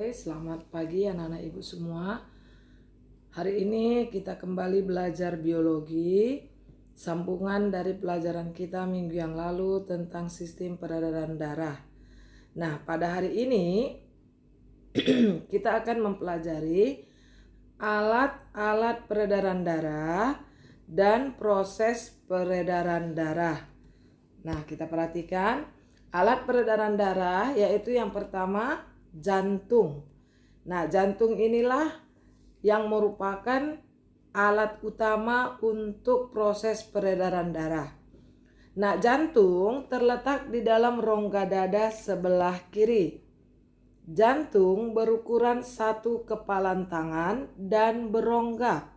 Selamat pagi anak-anak ibu semua. Hari ini kita kembali belajar biologi, sambungan dari pelajaran kita minggu yang lalu tentang sistem peredaran darah. Nah, pada hari ini kita akan mempelajari alat-alat peredaran darah dan proses peredaran darah. Nah, kita perhatikan alat peredaran darah yaitu yang pertama jantung. Nah, jantung inilah yang merupakan alat utama untuk proses peredaran darah. Nah, jantung terletak di dalam rongga dada sebelah kiri. Jantung berukuran satu kepalan tangan dan berongga.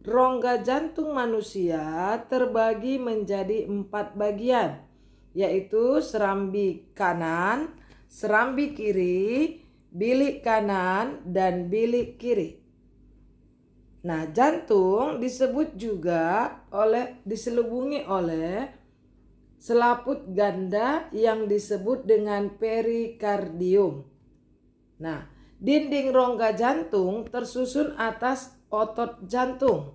Rongga jantung manusia terbagi menjadi 4 bagian, yaitu serambi kanan, serambi kiri, bilik kanan, dan bilik kiri. Nah, jantung disebut juga diselubungi oleh selaput ganda yang disebut dengan perikardium. Nah, dinding rongga jantung tersusun atas otot jantung,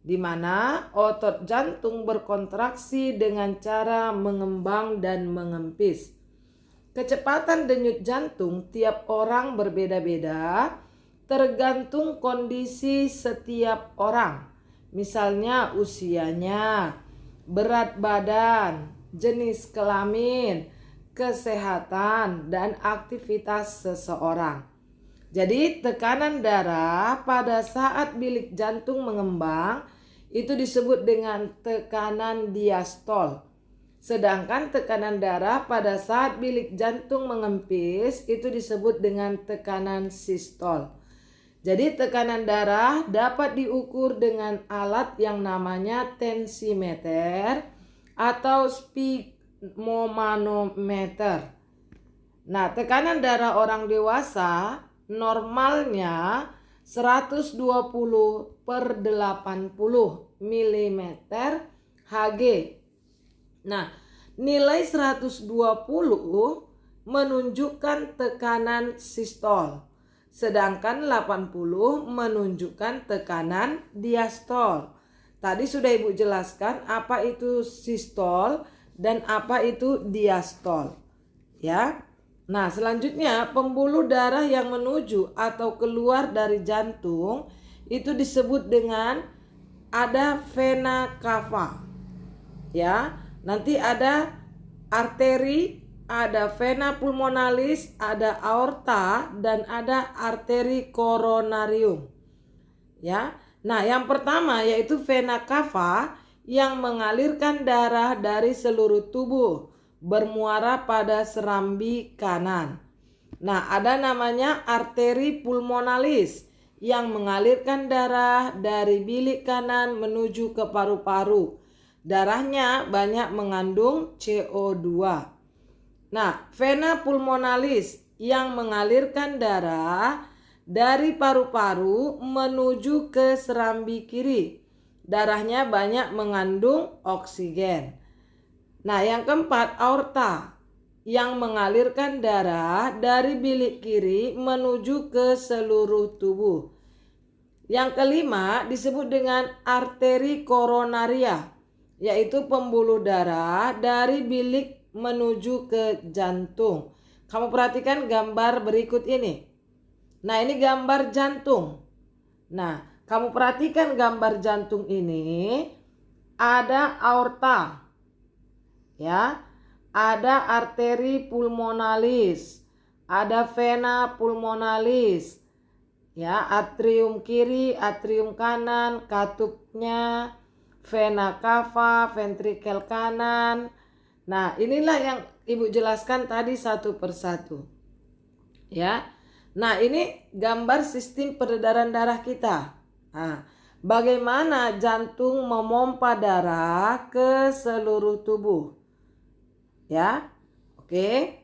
di mana otot jantung berkontraksi dengan cara mengembang dan mengempis. Kecepatan denyut jantung tiap orang berbeda-beda, tergantung kondisi setiap orang. Misalnya usianya, berat badan, jenis kelamin, kesehatan, dan aktivitas seseorang. Jadi tekanan darah pada saat bilik jantung mengembang itu disebut dengan tekanan diastol. Sedangkan tekanan darah pada saat bilik jantung mengempis itu disebut dengan tekanan sistol. Jadi tekanan darah dapat diukur dengan alat yang namanya tensimeter atau sphygmomanometer. Nah, tekanan darah orang dewasa normalnya 120/80 mm Hg. Nah, nilai 120 menunjukkan tekanan sistol, sedangkan 80 menunjukkan tekanan diastol. Tadi sudah Ibu jelaskan apa itu sistol dan apa itu diastol. Ya. Nah, selanjutnya pembuluh darah yang menuju atau keluar dari jantung itu disebut dengan ada vena cava. Ya. Nanti ada arteri, ada vena pulmonalis, ada aorta, dan ada arteri coronarium. Ya. Nah, yang pertama yaitu vena cava yang mengalirkan darah dari seluruh tubuh bermuara pada serambi kanan. Nah, ada namanya arteri pulmonalis yang mengalirkan darah dari bilik kanan menuju ke paru-paru. Darahnya banyak mengandung CO2. Nah, vena pulmonalis yang mengalirkan darah dari paru-paru menuju ke serambi kiri. Darahnya banyak mengandung oksigen. Nah, yang keempat, aorta yang mengalirkan darah dari bilik kiri menuju ke seluruh tubuh. Yang kelima disebut dengan arteri koronaria, yaitu pembuluh darah dari bilik menuju ke jantung. Kamu perhatikan gambar berikut ini. Nah, ini gambar jantung. Nah, kamu perhatikan gambar jantung ini, ada aorta. Ya, ada arteri pulmonalis, ada vena pulmonalis. Ya, atrium kiri, atrium kanan, katupnya, vena cava, ventrikel kanan. Nah, inilah yang Ibu jelaskan tadi satu persatu. Ya. Nah, ini gambar sistem peredaran darah kita. Nah, bagaimana jantung memompa darah ke seluruh tubuh. Ya. Oke.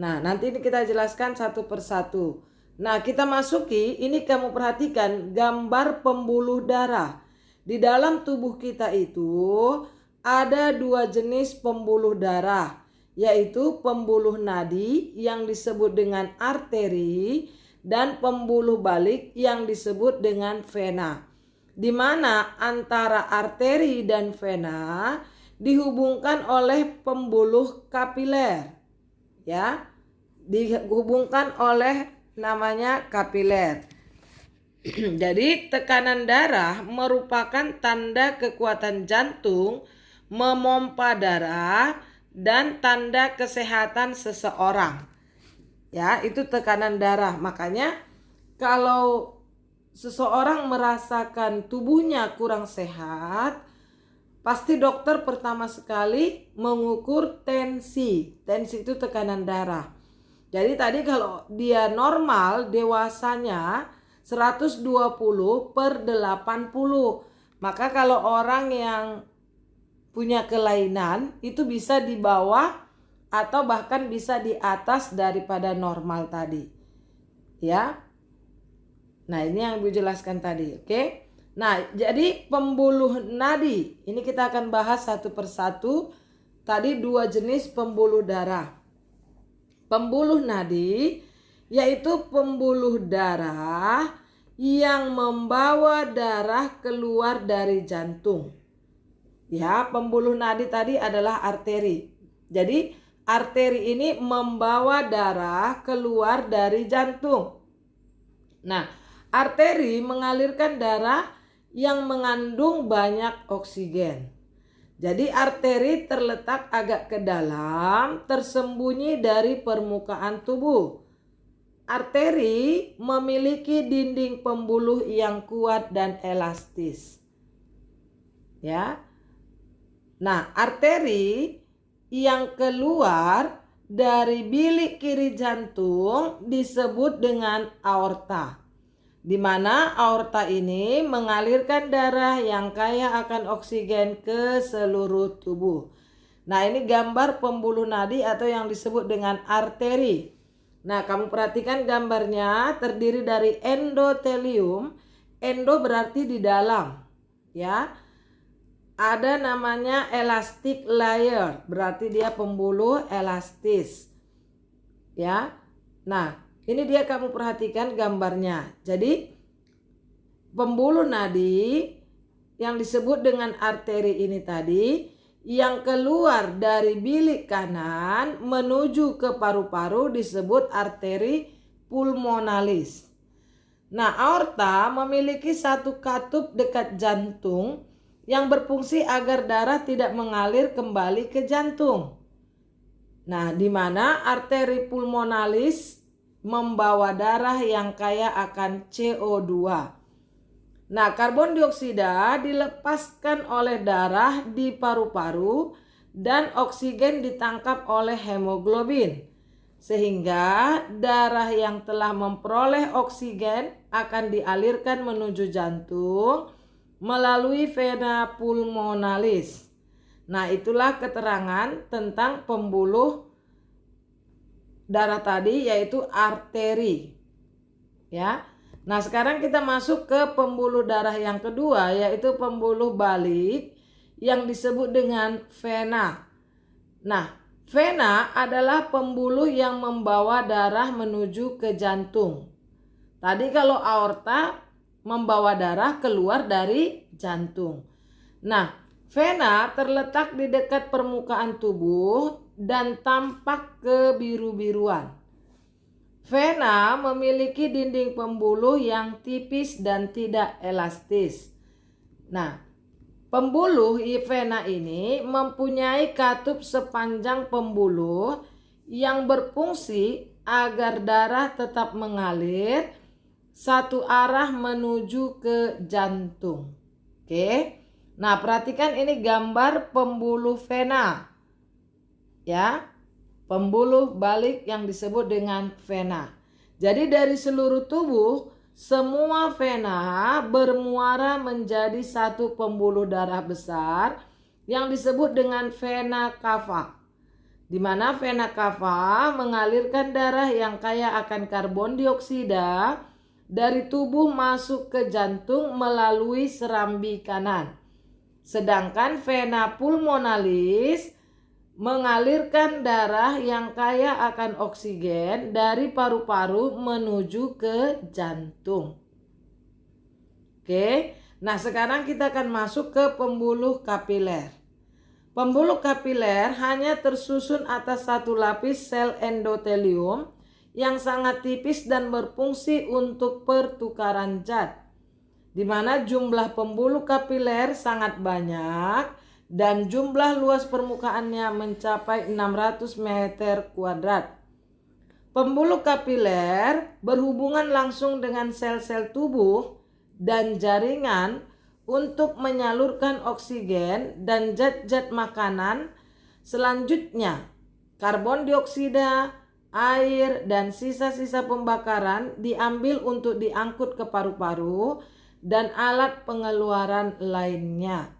Nah, nanti ini kita jelaskan satu persatu. Nah, kita masuki, ini kamu perhatikan gambar pembuluh darah. Di dalam tubuh kita itu ada 2 jenis pembuluh darah, yaitu pembuluh nadi yang disebut dengan arteri dan pembuluh balik yang disebut dengan vena. Di mana antara arteri dan vena dihubungkan oleh pembuluh kapiler. Ya, dihubungkan oleh namanya kapiler. Jadi tekanan darah merupakan tanda kekuatan jantung memompa darah dan tanda kesehatan seseorang. Ya, itu tekanan darah. Makanya kalau seseorang merasakan tubuhnya kurang sehat, pasti dokter pertama sekali mengukur tensi. Tensi itu tekanan darah. Jadi tadi kalau dia normal dewasanya 120/80. Maka kalau orang yang punya kelainan itu bisa di bawah atau bahkan bisa di atas daripada normal tadi. Ya. Nah, ini yang Ibu jelaskan tadi, oke? Nah, jadi pembuluh nadi, ini kita akan bahas satu persatu. Tadi 2 jenis pembuluh darah. Pembuluh nadi yaitu pembuluh darah yang membawa darah keluar dari jantung. Ya, pembuluh nadi tadi adalah arteri. Jadi, arteri ini membawa darah keluar dari jantung. Nah, arteri mengalirkan darah yang mengandung banyak oksigen. Jadi arteri terletak agak ke dalam, tersembunyi dari permukaan tubuh. Arteri memiliki dinding pembuluh yang kuat dan elastis. Ya. Nah, arteri yang keluar dari bilik kiri jantung disebut dengan aorta. Di mana aorta ini mengalirkan darah yang kaya akan oksigen ke seluruh tubuh. Nah, ini gambar pembuluh nadi atau yang disebut dengan arteri. Nah, kamu perhatikan gambarnya terdiri dari endotelium. Endo berarti di dalam, ya. Ada namanya elastic layer, berarti dia pembuluh elastis. Ya. Nah, ini dia kamu perhatikan gambarnya. Jadi pembuluh nadi yang disebut dengan arteri ini tadi yang keluar dari bilik kanan menuju ke paru-paru disebut arteri pulmonalis. Nah, aorta memiliki satu katup dekat jantung yang berfungsi agar darah tidak mengalir kembali ke jantung. Nah, di mana arteri pulmonalis membawa darah yang kaya akan CO2. Nah, karbon dioksida dilepaskan oleh darah di paru-paru dan oksigen ditangkap oleh hemoglobin. Sehingga darah yang telah memperoleh oksigen akan dialirkan menuju jantung melalui vena pulmonalis. Nah, itulah keterangan tentang pembuluh darah tadi yaitu arteri. Ya. Nah, sekarang kita masuk ke pembuluh darah yang kedua yaitu pembuluh balik yang disebut dengan vena. Nah, vena adalah pembuluh yang membawa darah menuju ke jantung. Tadi kalau aorta membawa darah keluar dari jantung. Nah, vena terletak di dekat permukaan tubuh dan tampak kebiru-biruan. Vena memiliki dinding pembuluh yang tipis dan tidak elastis. Nah, pembuluh vena ini mempunyai katup sepanjang pembuluh yang berfungsi agar darah tetap mengalir satu arah menuju ke jantung. Oke. Nah, perhatikan ini gambar pembuluh vena. Ya. Pembuluh balik yang disebut dengan vena. Jadi dari seluruh tubuh, semua vena bermuara menjadi satu pembuluh darah besar yang disebut dengan vena cava. Di mana vena cava mengalirkan darah yang kaya akan karbon dioksida dari tubuh masuk ke jantung melalui serambi kanan. Sedangkan vena pulmonalis mengalirkan darah yang kaya akan oksigen dari paru-paru menuju ke jantung. Oke, nah sekarang kita akan masuk ke pembuluh kapiler. Pembuluh kapiler hanya tersusun atas satu lapis sel endotelium yang sangat tipis dan berfungsi untuk pertukaran zat, di mana jumlah pembuluh kapiler sangat banyak dan jumlah luas permukaannya mencapai 600 meter kuadrat. Pembuluh kapiler berhubungan langsung dengan sel-sel tubuh dan jaringan untuk menyalurkan oksigen dan zat-zat makanan. Selanjutnya, karbon dioksida, air, dan sisa-sisa pembakaran diambil untuk diangkut ke paru-paru dan alat pengeluaran lainnya.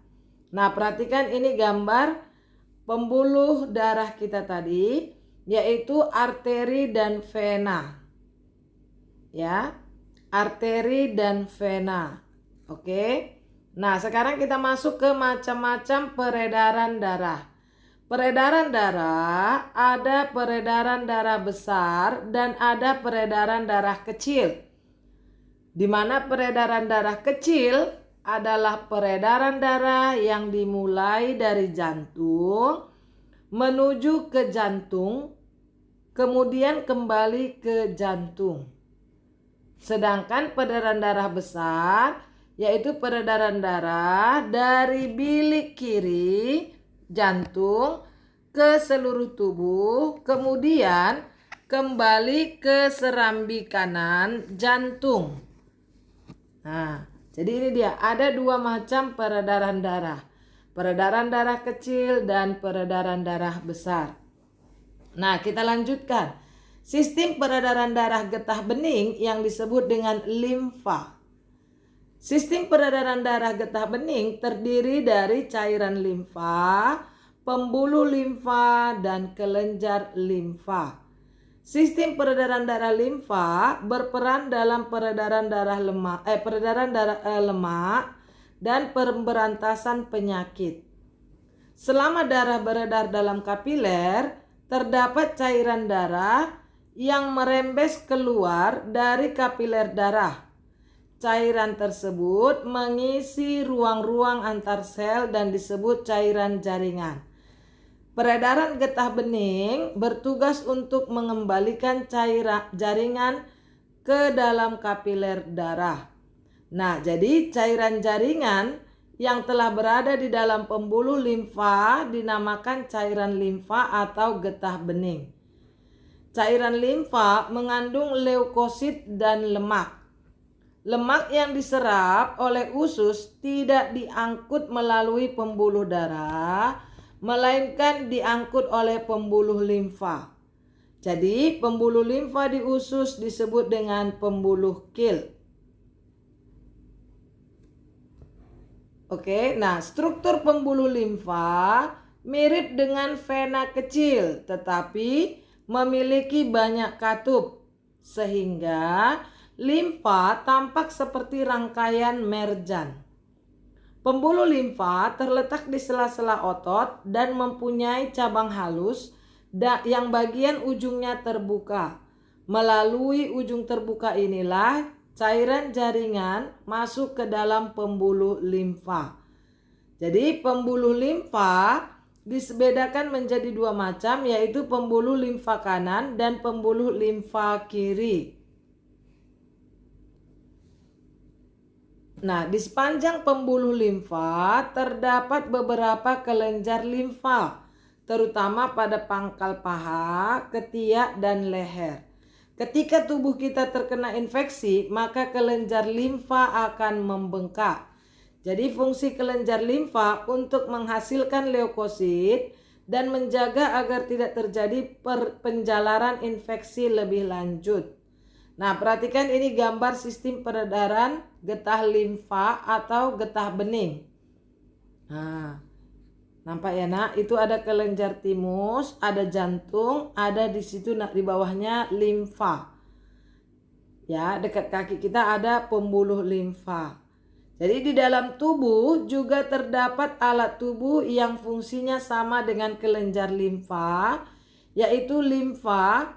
Nah, perhatikan ini gambar pembuluh darah kita tadi, yaitu arteri dan vena. Ya, arteri dan vena. Oke. Nah, sekarang kita masuk ke macam-macam peredaran darah. Peredaran darah, ada peredaran darah besar dan ada peredaran darah kecil. Di mana peredaran darah kecil adalah peredaran darah yang dimulai dari jantung menuju ke jantung, kemudian kembali ke jantung. Sedangkan peredaran darah besar yaitu peredaran darah dari bilik kiri jantung ke seluruh tubuh, kemudian kembali ke serambi kanan jantung. Nah, jadi ini dia, ada dua macam peredaran darah. Peredaran darah kecil dan peredaran darah besar. Nah, kita lanjutkan. Sistem peredaran darah getah bening yang disebut dengan limfa. Sistem peredaran darah getah bening terdiri dari cairan limfa, pembuluh limfa, dan kelenjar limfa. Sistem peredaran darah limfa berperan dalam peredaran darah lemak dan pemberantasan penyakit. Selama darah beredar dalam kapiler, terdapat cairan darah yang merembes keluar dari kapiler darah. Cairan tersebut mengisi ruang-ruang antar sel dan disebut cairan jaringan. Peredaran getah bening bertugas untuk mengembalikan cairan jaringan ke dalam kapiler darah. Nah, jadi cairan jaringan yang telah berada di dalam pembuluh limfa dinamakan cairan limfa atau getah bening. Cairan limfa mengandung leukosit dan lemak. Lemak yang diserap oleh usus tidak diangkut melalui pembuluh darah, melainkan diangkut oleh pembuluh limfa. Jadi, pembuluh limfa di usus disebut dengan pembuluh Kil. Oke, nah struktur pembuluh limfa mirip dengan vena kecil, tetapi memiliki banyak katup, sehingga limfa tampak seperti rangkaian merjan. Pembuluh limfa terletak di sela-sela otot dan mempunyai cabang halus yang bagian ujungnya terbuka. Melalui ujung terbuka inilah cairan jaringan masuk ke dalam pembuluh limfa. Jadi pembuluh limfa dibedakan menjadi dua macam, yaitu pembuluh limfa kanan dan pembuluh limfa kiri. Nah, di sepanjang pembuluh limfa terdapat beberapa kelenjar limfa, terutama pada pangkal paha, ketiak, dan leher. Ketika tubuh kita terkena infeksi, maka kelenjar limfa akan membengkak. Jadi fungsi kelenjar limfa untuk menghasilkan leukosit dan menjaga agar tidak terjadi penjalaran infeksi lebih lanjut. Nah, perhatikan ini gambar sistem peredaran getah limfa atau getah bening. Nah, nampak ya nak, itu ada kelenjar timus, ada jantung, ada di situ di bawahnya limfa. Ya, dekat kaki kita ada pembuluh limfa. Jadi di dalam tubuh juga terdapat alat tubuh yang fungsinya sama dengan kelenjar limfa, yaitu limfa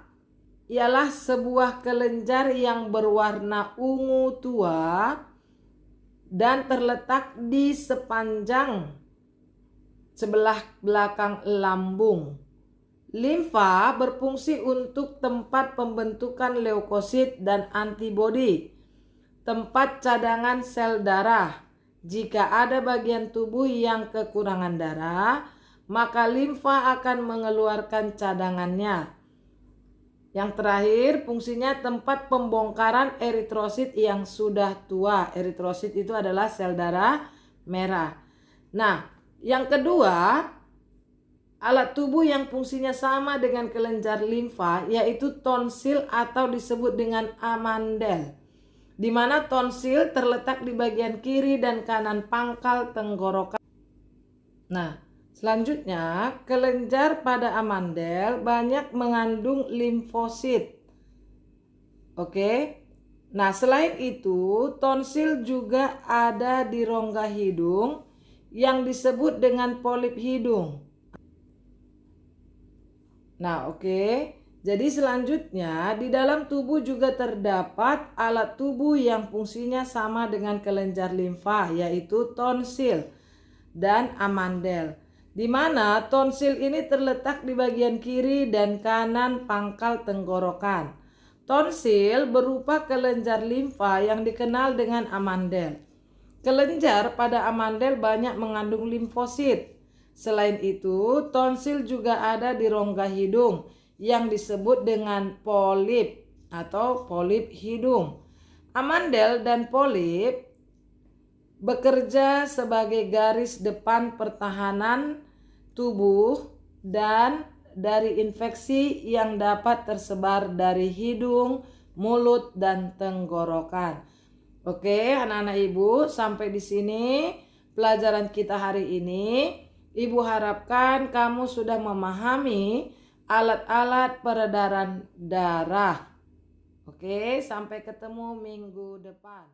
ialah sebuah kelenjar yang berwarna ungu tua dan terletak di sepanjang sebelah belakang lambung. Limfa berfungsi untuk tempat pembentukan leukosit dan antibodi, tempat cadangan sel darah. Jika ada bagian tubuh yang kekurangan darah, maka limfa akan mengeluarkan cadangannya. Yang terakhir, fungsinya tempat pembongkaran eritrosit yang sudah tua. Eritrosit itu adalah sel darah merah. Nah, yang kedua, alat tubuh yang fungsinya sama dengan kelenjar limfa yaitu tonsil atau disebut dengan amandel, di mana tonsil terletak di bagian kiri dan kanan pangkal tenggorokan. Nah, selanjutnya, kelenjar pada amandel banyak mengandung limfosit. Oke. Nah, selain itu, tonsil juga ada di rongga hidung yang disebut dengan polip hidung. Nah, oke. Jadi selanjutnya, di dalam tubuh juga terdapat alat tubuh yang fungsinya sama dengan kelenjar limfa, yaitu tonsil dan amandel, di mana tonsil ini terletak di bagian kiri dan kanan pangkal tenggorokan. Tonsil berupa kelenjar limfa yang dikenal dengan amandel. Kelenjar pada amandel banyak mengandung limfosit. Selain itu, tonsil juga ada di rongga hidung yang disebut dengan polip atau polip hidung. Amandel dan polip bekerja sebagai garis depan pertahanan tubuh dan dari infeksi yang dapat tersebar dari hidung, mulut, dan tenggorokan. Oke, anak-anak ibu, sampai di sini pelajaran kita hari ini. Ibu harapkan kamu sudah memahami alat-alat peredaran darah. Oke, sampai ketemu minggu depan.